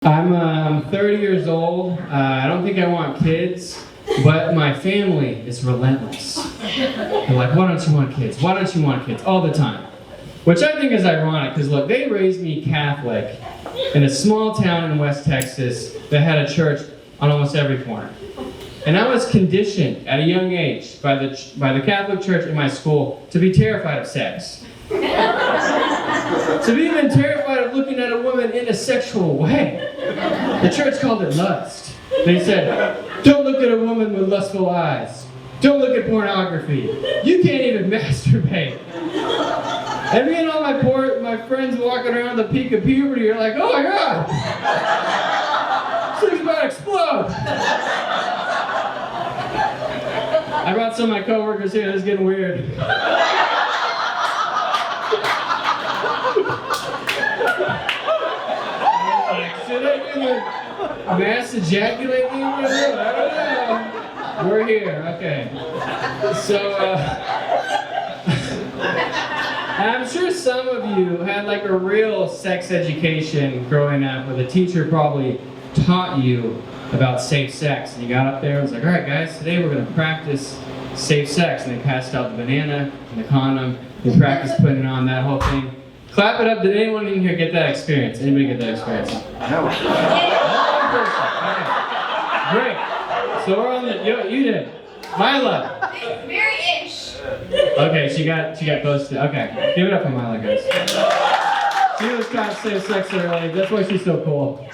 I'm 30 years old. I don't think I want kids, but my family is relentless. They're like, why don't you want kids? Why don't you want kids? All the time. Which I think is ironic, because look, they raised me Catholic in a small town in West Texas that had a church on almost every corner. And I was conditioned at a young age by the Catholic Church in my school to be terrified of sex. To be even terrified of looking at a woman in a sexual way. The church called it lust. They said, don't look at a woman with lustful eyes. Don't look at pornography. You can't even masturbate. And me and all my friends walking around the peak of puberty are like, oh my God! This thing's about to explode! I brought some of my coworkers here, this is getting weird. Should I do the mass ejaculate thing? I don't know. We're here, okay. So, I'm sure some of you had like a real sex education growing up where the teacher probably taught you about safe sex. And you got up there and was like, all right guys, today we're going to practice safe sex. And they passed out the banana and the condom. They practiced putting it on, that whole thing. Clap it up. Did anyone in here get that experience? Anybody get that experience? No. Okay. Great. So we're on the, you did. Mila. Very-ish. Okay, she got close to, okay. Give it up for Mila, guys. She was taught safe sex early. That's why she's so cool.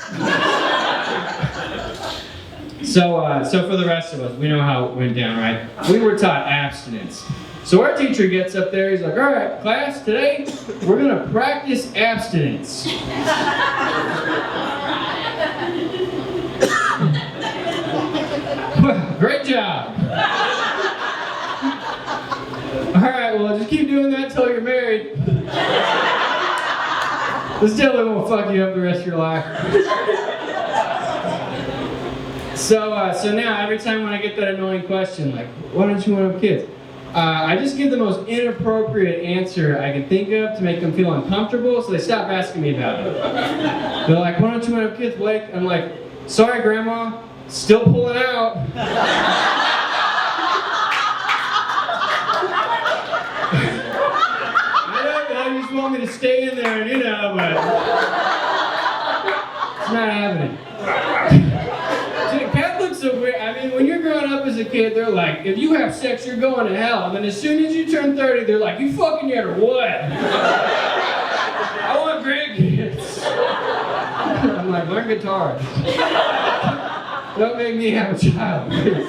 So for the rest of us, we know how it went down, right? We were taught abstinence. So our teacher gets up there, he's like, all right, class, today we're going to practice abstinence. Great job. All right, well, just keep doing that until you're married. This definitely won't fuck you up the rest of your life. So now, every time when I get that annoying question, like, why don't you want to have kids? I just give the most inappropriate answer I can think of to make them feel uncomfortable, so they stop asking me about it. They're like, why don't you want to have kids, Blake? I'm like, sorry, Grandma, still pulling out. I just want me to stay in there, and but it's not happening. Catholics are weird. I mean, when you're growing up as a kid, they're like, if you have sex, you're going to hell. And then as soon as you turn 30, they're like, you fucking yet or what? I want grandkids. I'm like, learn guitar. Don't make me have a child, please.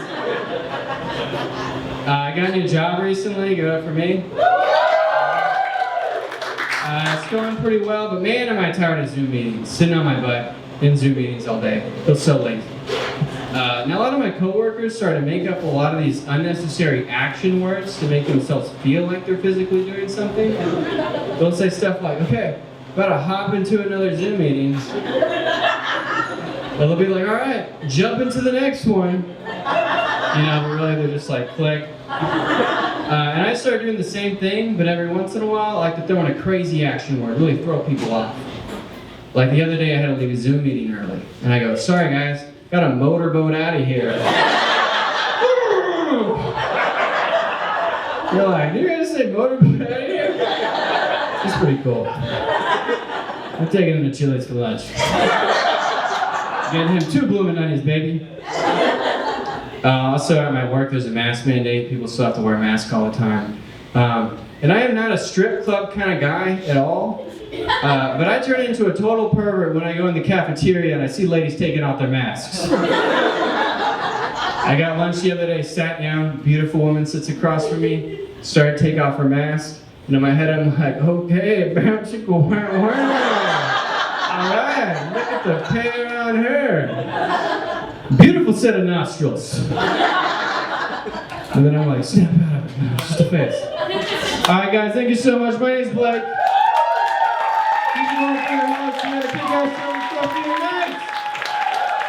I got a new job recently. Give it up for me. It's going pretty well, but man, am I tired of Zoom meetings. Sitting on my butt in Zoom meetings all day. Feel so lazy. Now a lot of my coworkers started to make up a lot of these unnecessary action words to make themselves feel like they're physically doing something. They'll say stuff like, okay, about to hop into another Zoom meeting. Or they'll be like, all right, jump into the next one. But really they're just like, click. And I started doing the same thing, but every once in a while I like to throw in a crazy action word, really throw people off. Like the other day I had to leave a Zoom meeting early. And I go, sorry guys, got a motorboat out of here. You're like, did you guys say motorboat out of here? It's pretty cool. I'm taking him to Chili's for lunch. Getting him 2 bloomin' onions, baby. Also at my work there's a mask mandate. People still have to wear masks all the time. And I am not a strip club kind of guy at all. But I turn into a total pervert when I go in the cafeteria and I see ladies taking off their masks. I got lunch the other day, sat down, beautiful woman sits across from me, started to take off her mask, and in my head I'm like, okay, bounce it, go, alright, look at the hair on her. Beautiful set of nostrils. And then I'm like, snap out of it, no, just a face. Alright guys, thank you so much, my name's Blake. Keep going for your lunch, you gotta pick out some stuff in your mouth.